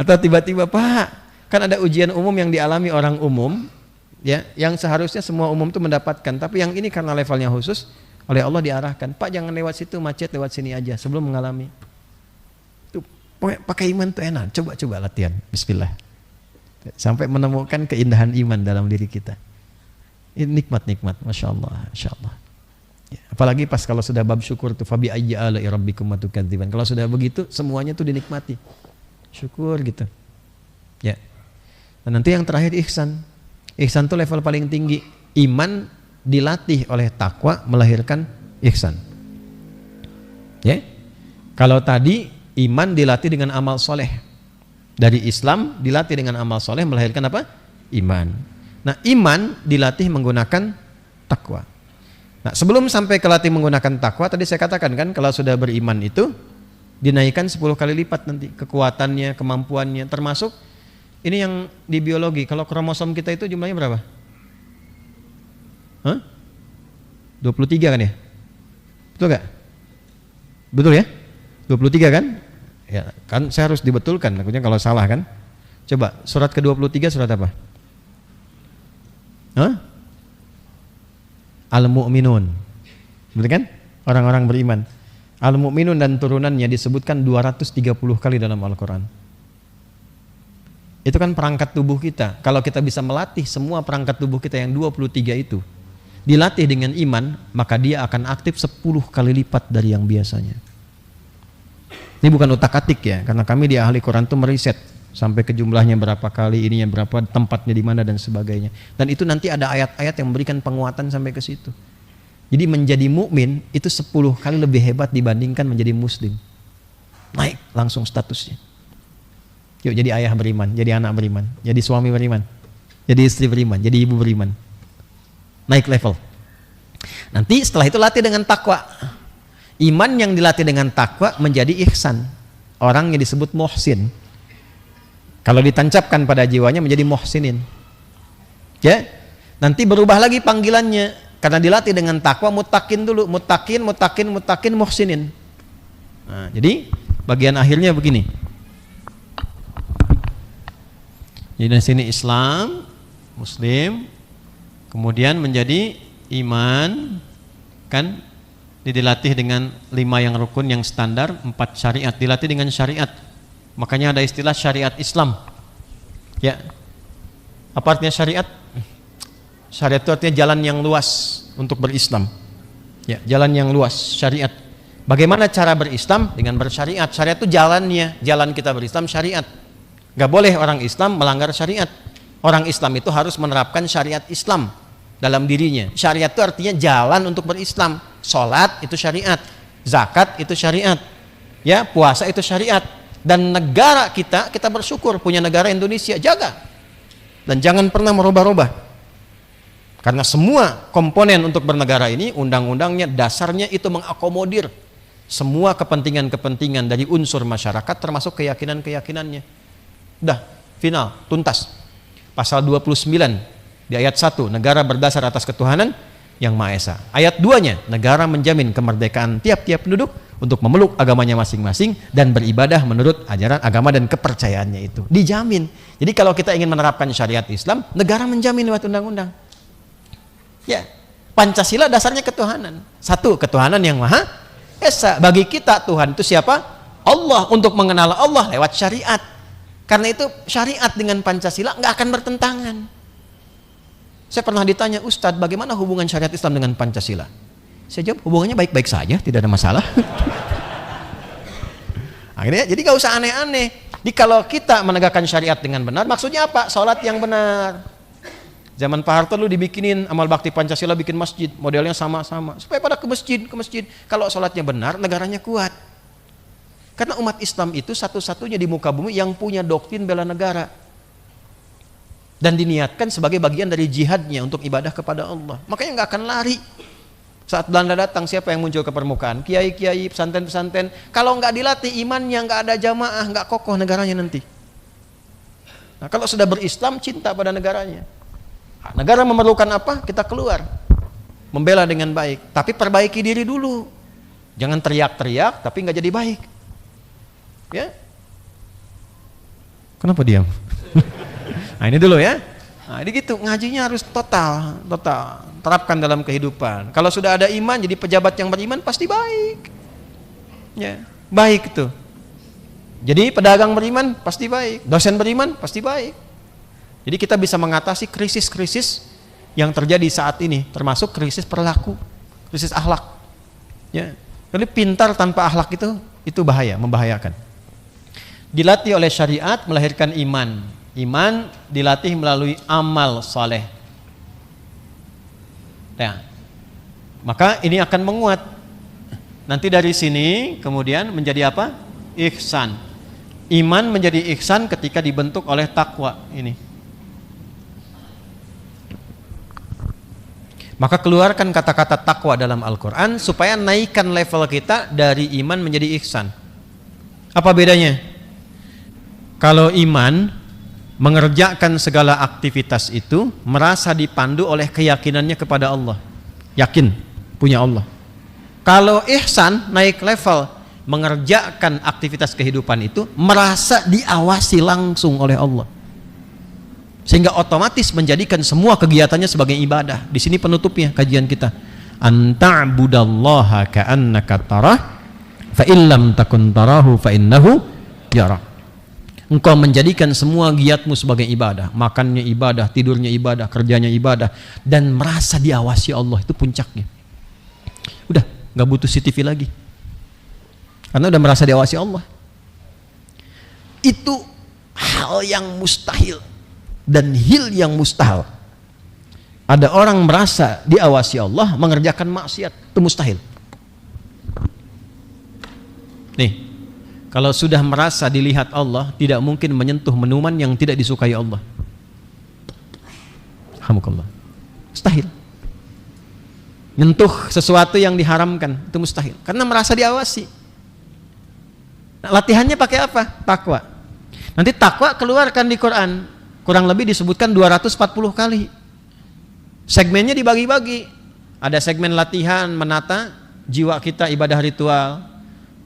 Atau tiba-tiba, Pak, kan ada ujian umum yang dialami orang umum, ya, yang seharusnya semua umum itu mendapatkan, tapi yang ini karena levelnya khusus, oleh Allah diarahkan, Pak jangan lewat situ, macet, lewat sini aja sebelum mengalami. Tuh, pakai iman tuh enak, coba latihan, bismillah. Sampai menemukan keindahan iman dalam diri kita. Ini nikmat, Masya Allah, Masya Allah. Ya, apalagi pas kalau sudah bab syukur tuh, fabi ayyi ala'i rabbikum tukadziban. Kalau sudah begitu, semuanya tuh dinikmati. Syukur gitu. Ya. Dan nanti yang terakhir ihsan. Ihsan itu level paling tinggi. Iman dilatih oleh takwa melahirkan ihsan. Ya. Kalau tadi iman dilatih dengan amal soleh. Dari Islam dilatih dengan amal soleh melahirkan apa? Iman. Nah, iman dilatih menggunakan takwa. Nah, sebelum sampai ke latih menggunakan takwa, tadi saya katakan kan kalau sudah beriman itu dinaikkan 10 kali lipat nanti kekuatannya, kemampuannya, termasuk ini yang di biologi. Kalau kromosom kita itu jumlahnya berapa? 23 kan ya? Betul gak? Betul ya? 23 kan? Ya, kan saya harus dibetulkan, takutnya kalau salah kan. Coba surat ke-23 surat apa? Al-Mu'minun. Betul kan? Orang-orang beriman. Al-Mu'minun dan turunannya disebutkan 230 kali dalam Al-Quran. Itu kan perangkat tubuh kita. Kalau kita bisa melatih semua perangkat tubuh kita yang 23 itu, dilatih dengan iman, maka dia akan aktif 10 kali lipat dari yang biasanya. Ini bukan utak-atik ya, karena kami di ahli Quran itu meriset sampai ke jumlahnya berapa kali, ininya berapa, tempatnya di mana dan sebagainya. Dan itu nanti ada ayat-ayat yang memberikan penguatan sampai ke situ. Jadi menjadi mukmin itu 10 kali lebih hebat dibandingkan menjadi muslim. Naik langsung statusnya. Yuk jadi ayah beriman, jadi anak beriman, jadi suami beriman, jadi istri beriman, jadi ibu beriman. Naik level. Nanti setelah itu latih dengan takwa. Iman yang dilatih dengan takwa menjadi ihsan. Orang yang disebut muhsin. Kalau ditancapkan pada jiwanya menjadi muhsinin. Ya. Nanti berubah lagi panggilannya. Karena dilatih dengan takwa, muttaqin dulu, muttaqin, muhsinin. Nah, jadi bagian akhirnya begini. Jadi di sini Islam, Muslim, kemudian menjadi iman, kan? Dilatih dengan 5 yang rukun yang standar, 4 syariat, dilatih dengan syariat. Makanya ada istilah syariat Islam. Ya. Apa artinya syariat? Syariat itu artinya jalan yang luas untuk berislam. Ya, jalan yang luas, syariat. Bagaimana cara berislam? Dengan bersyariat. Syariat itu jalannya, jalan kita berislam syariat. Gak boleh orang Islam melanggar syariat. Orang Islam itu harus menerapkan syariat Islam dalam dirinya. Syariat itu artinya jalan untuk berislam. Sholat itu syariat, zakat itu syariat, ya, puasa itu syariat. Dan negara kita bersyukur punya negara Indonesia, jaga. Dan jangan pernah merubah-rubah. Karena semua komponen untuk bernegara ini, undang-undangnya, dasarnya itu mengakomodir semua kepentingan-kepentingan dari unsur masyarakat, termasuk keyakinan-keyakinannya. Udah, final, tuntas. Pasal 29 di ayat 1, negara berdasar atas ketuhanan yang Maha Esa. Ayat 2-nya, negara menjamin kemerdekaan tiap-tiap penduduk untuk memeluk agamanya masing-masing dan beribadah menurut ajaran agama dan kepercayaannya itu. Dijamin. Jadi kalau kita ingin menerapkan syariat Islam, negara menjamin lewat undang-undang. Ya, Pancasila dasarnya ketuhanan. Satu, ketuhanan yang Maha Esa. Bagi kita Tuhan itu siapa? Allah. Untuk mengenal Allah lewat syariat. Karena itu syariat dengan Pancasila nggak akan bertentangan. Saya pernah ditanya, Ustadz, bagaimana hubungan syariat Islam dengan Pancasila? Saya jawab, hubungannya baik-baik saja, tidak ada masalah. Akhirnya, jadi gak usah aneh-aneh. Jadi kalau kita menegakkan syariat dengan benar, maksudnya apa? Sholat yang benar. Zaman Pak Harto lu dibikinin amal bakti Pancasila, bikin masjid, modelnya sama-sama. Supaya pada ke masjid. Kalau sholatnya benar, negaranya kuat. Karena umat Islam itu satu-satunya di muka bumi yang punya doktrin bela negara. Dan diniatkan sebagai bagian dari jihadnya untuk ibadah kepada Allah. Makanya nggak akan lari. Saat Belanda datang, siapa yang muncul ke permukaan? Kiai-kiai, pesantren-pesantren. Kalau nggak dilatih imannya, nggak ada jamaah, nggak kokoh negaranya nanti. Nah, kalau sudah berislam, cinta pada negaranya. Nah, negara memerlukan apa? Kita keluar, membela dengan baik. Tapi perbaiki diri dulu. Jangan teriak-teriak, tapi nggak jadi baik. Ya. Kenapa diam? Nah ini dulu ya. Nah ini gitu, ngajinya harus total. Terapkan dalam kehidupan. Kalau sudah ada iman, jadi pejabat yang beriman pasti baik. Ya, baik itu. Jadi pedagang beriman pasti baik, dosen beriman pasti baik. Jadi kita bisa mengatasi krisis-krisis yang terjadi saat ini, termasuk krisis perilaku, krisis akhlak. Ya. Jadi pintar tanpa akhlak itu bahaya, membahayakan. Dilatih oleh syariat melahirkan iman. Iman dilatih melalui amal saleh. Nah, maka ini akan menguat. Nanti dari sini kemudian menjadi apa? Ihsan. Iman menjadi ihsan ketika dibentuk oleh takwa ini. Maka keluarkan kata-kata takwa dalam Al-Quran supaya naikkan level kita dari iman menjadi ihsan. Apa bedanya? Kalau iman mengerjakan segala aktivitas itu merasa dipandu oleh keyakinannya kepada Allah. Yakin punya Allah. Kalau ihsan naik level, mengerjakan aktivitas kehidupan itu merasa diawasi langsung oleh Allah. Sehingga otomatis menjadikan semua kegiatannya sebagai ibadah. Di sini penutupnya kajian kita. Anta'budallaha ka'annaka tarah fa illam takun tarahu fa innahu yara. Engkau menjadikan semua giatmu sebagai ibadah, makannya ibadah, tidurnya ibadah, kerjanya ibadah, dan merasa diawasi Allah, itu puncaknya. Udah, nggak butuh CCTV lagi, karena udah merasa diawasi Allah. Itu hal yang mustahil dan hil yang mustahil. Ada orang merasa diawasi Allah mengerjakan maksiat, itu mustahil. Nih, kalau sudah merasa dilihat Allah, tidak mungkin menyentuh minuman yang tidak disukai Allah. Alhamdulillah. Mustahil. Nyentuh sesuatu yang diharamkan, itu mustahil. Karena merasa diawasi. Nah, latihannya pakai apa? Takwa. Nanti takwa keluarkan di Quran. Kurang lebih disebutkan 240 kali. Segmennya dibagi-bagi. Ada segmen latihan menata jiwa kita, ibadah ritual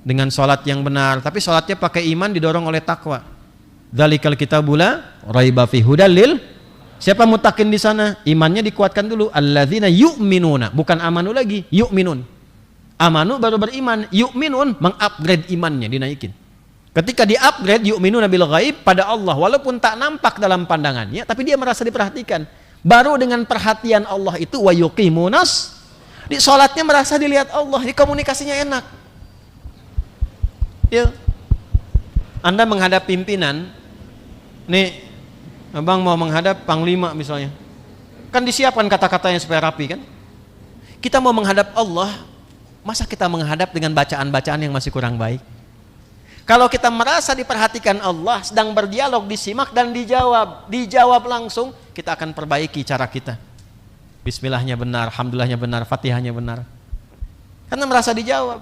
dengan sholat yang benar, tapi sholatnya pakai iman didorong oleh takwa. Dzalikal kitabula raiba fi hudalil. Siapa mutakin di sana? Imannya dikuatkan dulu. Alladzina yu'minuna, bukan amanu lagi, yu'minun. Amanu baru beriman, yu'minun mengupgrade imannya, dinaikin. Ketika di-upgrade yu'minuna bil ghaib pada Allah, walaupun tak nampak dalam pandangannya, tapi dia merasa diperhatikan. Baru dengan perhatian Allah itu wa yuqimunas, di sholatnya merasa dilihat Allah, di komunikasinya enak. Ya, Anda menghadap pimpinan, nih, abang mau menghadap panglima misalnya, kan disiapkan kata-katanya supaya rapi kan? Kita mau menghadap Allah, masa kita menghadap dengan bacaan-bacaan yang masih kurang baik? Kalau kita merasa diperhatikan Allah, sedang berdialog, disimak dan dijawab langsung, kita akan perbaiki cara kita. Bismillahnya benar, alhamdulillahnya benar, fatihahnya benar. Karena merasa dijawab.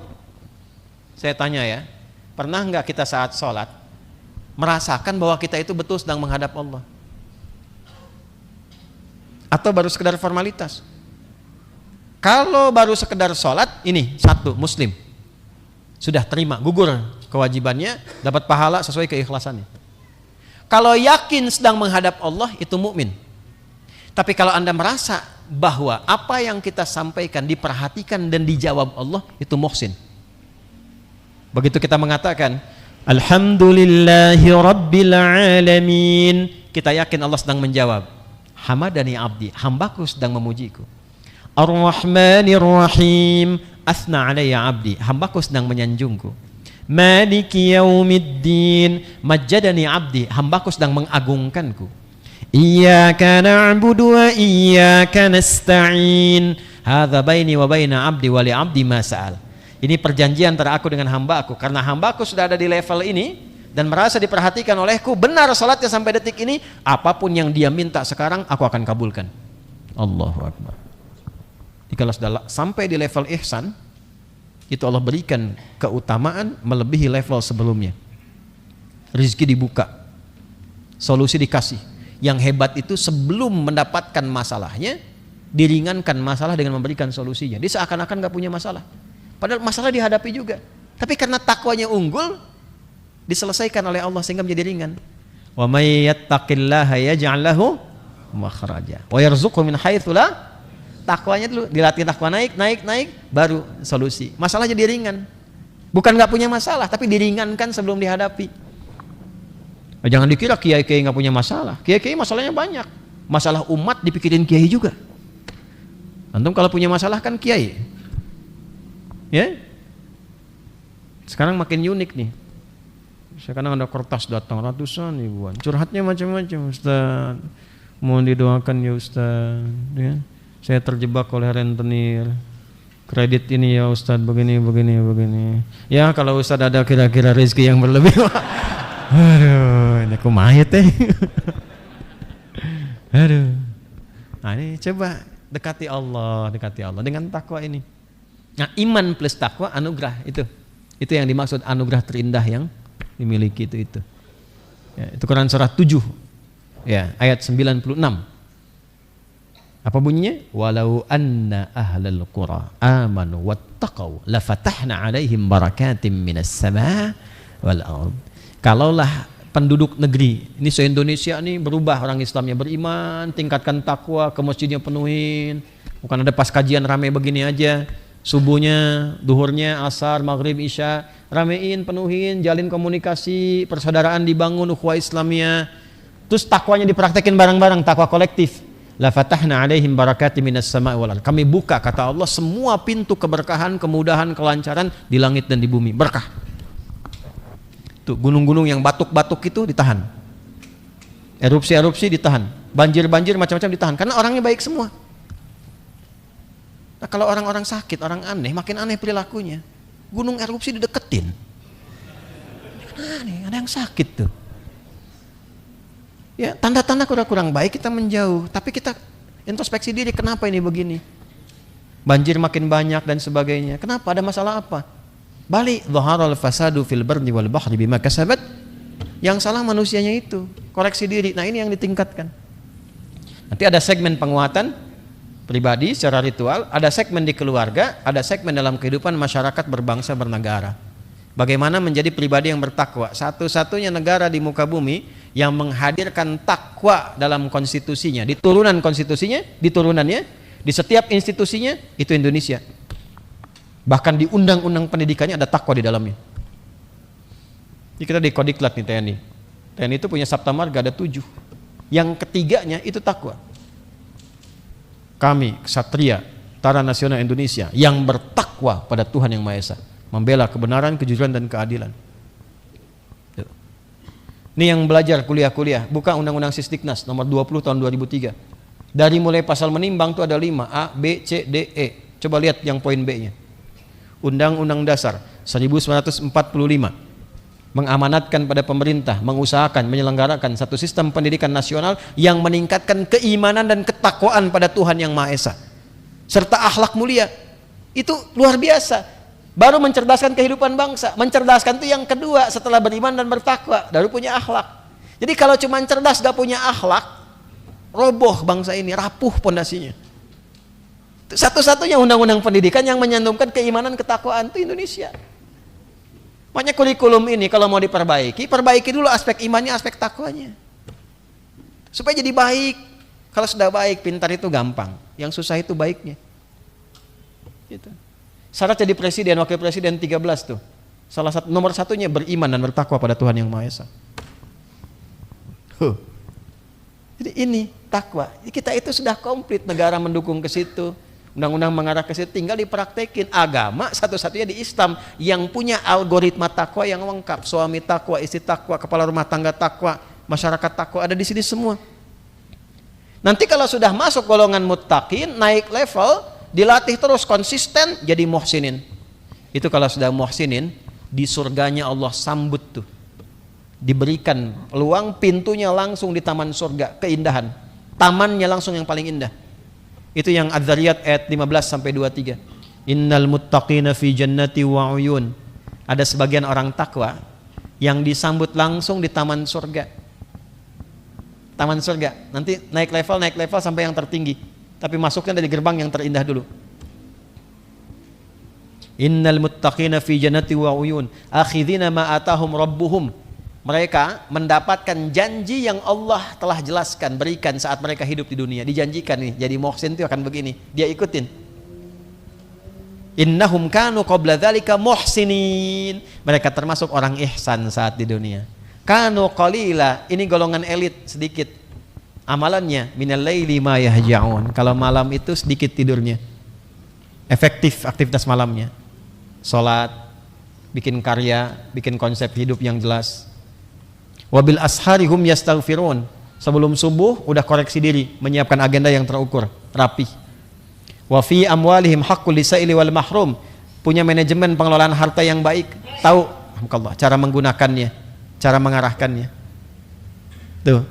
Saya tanya ya, pernah nggak kita saat sholat merasakan bahwa kita itu betul sedang menghadap Allah? Atau baru sekedar formalitas? Kalau baru sekedar sholat, ini satu, muslim. Sudah terima, gugur kewajibannya, dapat pahala sesuai keikhlasannya. Kalau yakin sedang menghadap Allah, itu mukmin. Tapi kalau Anda merasa bahwa apa yang kita sampaikan diperhatikan dan dijawab Allah, itu muhsin. Begitu kita mengatakan alhamdulillahi rabbil alamin, kita yakin Allah sedang menjawab. Hamadani abdi, hambaku sedang memujiku. Ar-Rahmanir Rahim, asna alayya abdi, hambaku sedang menyanjungku. Maliki yaumiddin, majjadani abdi, hambaku sedang mengagungkanku. Iyyaka na'budu wa iyyaka nasta'in, hadza baini wa baina abdi wa li abdi ma sa'al. Ini perjanjian antara aku dengan hamba aku. Karena hamba aku sudah ada di level ini dan merasa diperhatikan olehku, benar salatnya sampai detik ini, apapun yang dia minta sekarang aku akan kabulkan. Allahu Akbar. Kalau sudah sampai di level ihsan, itu Allah berikan keutamaan melebihi level sebelumnya. Rizki dibuka, solusi dikasih. Yang hebat itu sebelum mendapatkan masalahnya, diringankan masalah dengan memberikan solusinya. Dia seakan-akan gak punya masalah, padahal masalah dihadapi juga. Tapi karena takwanya unggul, diselesaikan oleh Allah sehingga menjadi ringan. Wa may yattaqillaha yaj'al lahu makhraja wa yarzuqhu min haitsu la. Takwanya dulu, dilatih takwa naik, baru solusi. Masalah jadi ringan. Bukan nggak punya masalah, tapi diringankan sebelum dihadapi. Jangan dikira kiai-kiai nggak punya masalah. Kiai-kiai masalahnya banyak. Masalah umat dipikirin kiai juga. Antum kalau punya masalah kan kiai. Ya? Sekarang makin unik nih. Sekarang ada kertas datang ratusan ribuan. Curhatnya macam-macam, Ustaz. Mohon didoakan ya Ustaz. Ya. Saya terjebak oleh rentenir. Kredit ini ya Ustaz begini. Ya kalau Ustaz ada kira-kira rezeki yang berlebih. Aduh, ini aku mayat Aduh. Nah ini coba dekati Allah dengan takwa ini. Nah iman plus takwa anugerah itu yang dimaksud anugerah terindah yang dimiliki itu. Ya, itu Quran surah 7 ya ayat 96. Apa bunyinya? Walau anna ahlal qura amanu wattaqau lafatahna alaihim barakatim minas sama wal ard. Kalaulah penduduk negeri ini se-Indonesia nih berubah, orang Islamnya beriman, tingkatkan takwa, ke masjidnya penuhin, bukan ada pas kajian rame begini aja, subuhnya, duhurnya, asar, maghrib, isya, ramein, penuhin, jalin komunikasi, persaudaraan dibangun, ukhuwah Islamiyah, terus takwanya dipraktekin bareng-bareng, takwa kolektif. La fatahna alaihim barakati minas sama'i wal ardh. Kami buka, kata Allah, semua pintu keberkahan, kemudahan, kelancaran di langit dan di bumi, berkah. Tuh, gunung-gunung yang batuk-batuk itu ditahan. Erupsi-erupsi ditahan. Banjir-banjir macam-macam ditahan karena orangnya baik semua. Nah, kalau orang-orang sakit, orang aneh, makin aneh perilakunya. Gunung erupsi dideketin. Aneh, ada yang sakit tuh. Ya, tanda-tanda kurang baik kita menjauh, tapi kita introspeksi diri, kenapa ini begini? Banjir makin banyak dan sebagainya. Kenapa? Ada masalah apa? Balik, dhaharal fasadu fil barri wal bahri bima kasabat. Yang salah manusianya itu. Koreksi diri. Nah, ini yang ditingkatkan. Nanti ada segmen penguatan pribadi secara ritual, ada segmen di keluarga, ada segmen dalam kehidupan masyarakat berbangsa bernegara. Bagaimana menjadi pribadi yang bertakwa? Satu-satunya negara di muka bumi yang menghadirkan takwa dalam konstitusinya, di turunannya, di setiap institusinya, itu Indonesia. Bahkan di undang-undang pendidikannya ada takwa di dalamnya. Jadi kita di Kodiklat nih TNI. TNI itu punya Sabta Marga ada 7. Yang ketiganya itu takwa. Kami, Ksatria, Tentara Nasional Indonesia yang bertakwa pada Tuhan Yang Maha Esa, membela kebenaran, kejujuran dan keadilan. Ini yang belajar kuliah-kuliah, buka Undang-Undang Sisdiknas nomor 20 tahun 2003. Dari mulai pasal menimbang itu ada 5, A, B, C, D, E. Coba lihat yang poin B-nya. Undang-Undang Dasar 1945 mengamanatkan pada pemerintah, mengusahakan, menyelenggarakan satu sistem pendidikan nasional yang meningkatkan keimanan dan ketakwaan pada Tuhan Yang Maha Esa serta akhlak mulia. Itu luar biasa. Baru mencerdaskan kehidupan bangsa. Mencerdaskan itu yang kedua setelah beriman dan bertakwa, baru punya akhlak. Jadi kalau cuma cerdas gak punya akhlak, roboh bangsa ini, rapuh pondasinya. Satu-satunya undang-undang pendidikan yang menyantumkan keimanan ketakwaan itu Indonesia. Makanya kurikulum ini kalau mau diperbaiki, perbaiki dulu aspek imannya, aspek takwanya. Supaya jadi baik. Kalau sudah baik, pintar itu gampang. Yang susah itu baiknya. Gitu. Syarat jadi presiden, wakil presiden 13 tuh. Nomor satunya beriman dan bertakwa pada Tuhan Yang Maha Esa. Jadi ini takwa. Kita itu sudah komplit, negara mendukung ke situ, undang-undang mengarah ke situ, tinggal dipraktekin. Agama satu-satunya di Islam yang punya algoritma takwa yang lengkap. Suami takwa, istri takwa, kepala rumah tangga takwa, masyarakat takwa, ada di sini semua. Nanti kalau sudah masuk golongan muttaqin, naik level, dilatih terus konsisten jadi muhsinin. Itu kalau sudah muhsinin, di surganya Allah sambut tuh, diberikan peluang, pintunya langsung di taman surga, keindahan, tamannya langsung yang paling indah. Itu yang Adz-Dzariyat ayat 15 sampai 23. Innal muttaqina fi jannati wa uyun. Ada sebagian orang takwa yang disambut langsung di taman surga. Taman surga, nanti naik level sampai yang tertinggi. Tapi masuknya dari gerbang yang terindah dulu. Innal muttaqina fi jannati wa uyun akhidhina ma atahum rabbuhum mereka mendapatkan janji yang Allah telah jelaskan, berikan saat mereka hidup di dunia. Dijanjikan nih, jadi muhsin itu akan begini, dia ikutin. Innahum kanu qabla dzalika muhsinin. Mereka termasuk orang ihsan saat di dunia. Kanu qalila, ini golongan elit sedikit. Amalannya minal laili ma yahja'un. Kalau malam itu sedikit tidurnya. Efektif aktivitas malamnya. Salat, bikin karya, bikin konsep hidup yang jelas. Wabil asharihum yastaghfirun. Sebelum subuh udah koreksi diri, menyiapkan agenda yang terukur, rapi. Wa fi amwalihim haqqul lisaili wal mahrum. Punya manajemen pengelolaan harta yang baik, tahu cara menggunakannya, cara mengarahkannya. Tuh.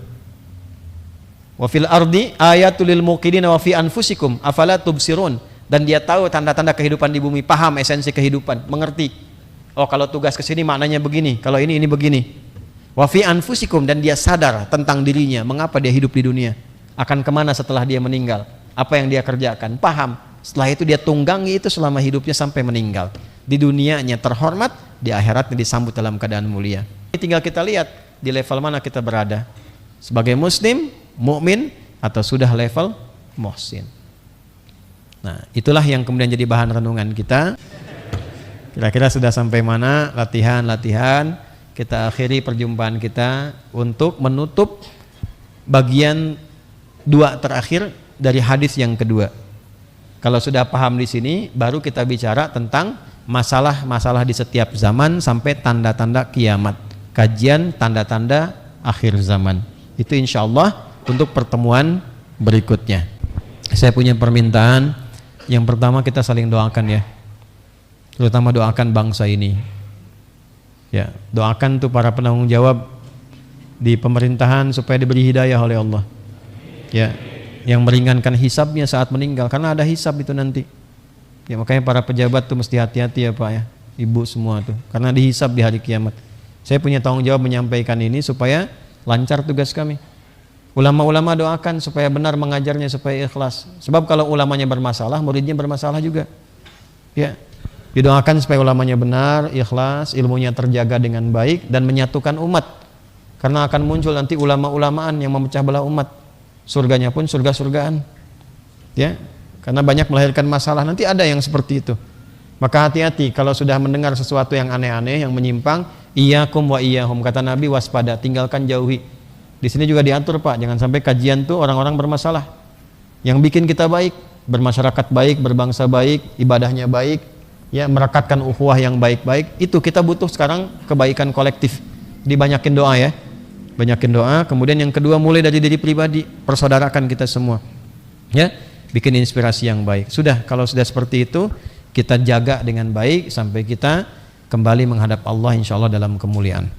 Wa fil ardi ayatul lil muqinin wa fi anfusikum afala tubsirun. Dan dia tahu tanda-tanda kehidupan di bumi, paham esensi kehidupan, mengerti. Oh, kalau tugas ke sini maknanya begini, kalau ini begini. Wa fi anfusikum, dan dia sadar tentang dirinya, mengapa dia hidup di dunia, akan kemana setelah dia meninggal, apa yang dia kerjakan, paham. Setelah itu dia tunggangi itu selama hidupnya sampai meninggal. Di dunianya terhormat, di akhiratnya disambut dalam keadaan mulia. Tinggal kita lihat di level mana kita berada, sebagai muslim, mukmin, atau sudah level muhsin. Nah, itulah yang kemudian jadi bahan renungan kita. Kira-kira sudah sampai mana latihan-latihan. Kita akhiri perjumpaan kita untuk menutup bagian 2 terakhir dari hadis yang kedua. Kalau sudah paham di sini, baru kita bicara tentang masalah-masalah di setiap zaman sampai tanda-tanda kiamat. Kajian tanda-tanda akhir zaman. Itu insya Allah untuk pertemuan berikutnya. Saya punya permintaan. Yang pertama, kita saling doakan ya, terutama doakan bangsa ini ya, doakan tuh para penanggung jawab di pemerintahan supaya diberi hidayah oleh Allah ya, yang meringankan hisabnya saat meninggal, karena ada hisab itu nanti ya. Makanya para pejabat tuh mesti hati-hati ya Pak ya, Ibu semua tuh, karena dihisab di hari kiamat. Saya punya tanggung jawab menyampaikan ini supaya lancar tugas kami. Ulama-ulama doakan supaya benar mengajarnya, supaya ikhlas. Sebab kalau ulamanya bermasalah, muridnya bermasalah juga. Ya, didoakan supaya ulamanya benar, ikhlas, ilmunya terjaga dengan baik dan menyatukan umat. Karena akan muncul nanti ulama-ulamaan yang memecah belah umat. Surganya pun surga-surgaan. Ya, karena banyak melahirkan masalah. Nanti ada yang seperti itu. Maka hati-hati kalau sudah mendengar sesuatu yang aneh-aneh, yang menyimpang, iyyakum wa iyyahum, kata Nabi, waspada, tinggalkan, jauhi. Di sini juga diatur Pak, jangan sampai kajian tuh orang-orang bermasalah. Yang bikin kita baik, bermasyarakat baik, berbangsa baik, ibadahnya baik, ya, merekatkan ukhuwah yang baik-baik. Itu kita butuh sekarang kebaikan kolektif. Dibanyakin doa ya, banyakin doa. Kemudian yang kedua, mulai dari diri pribadi, persaudarakan kita semua. Ya, bikin inspirasi yang baik. Sudah, kalau sudah seperti itu, kita jaga dengan baik sampai kita kembali menghadap Allah insya Allah dalam kemuliaan.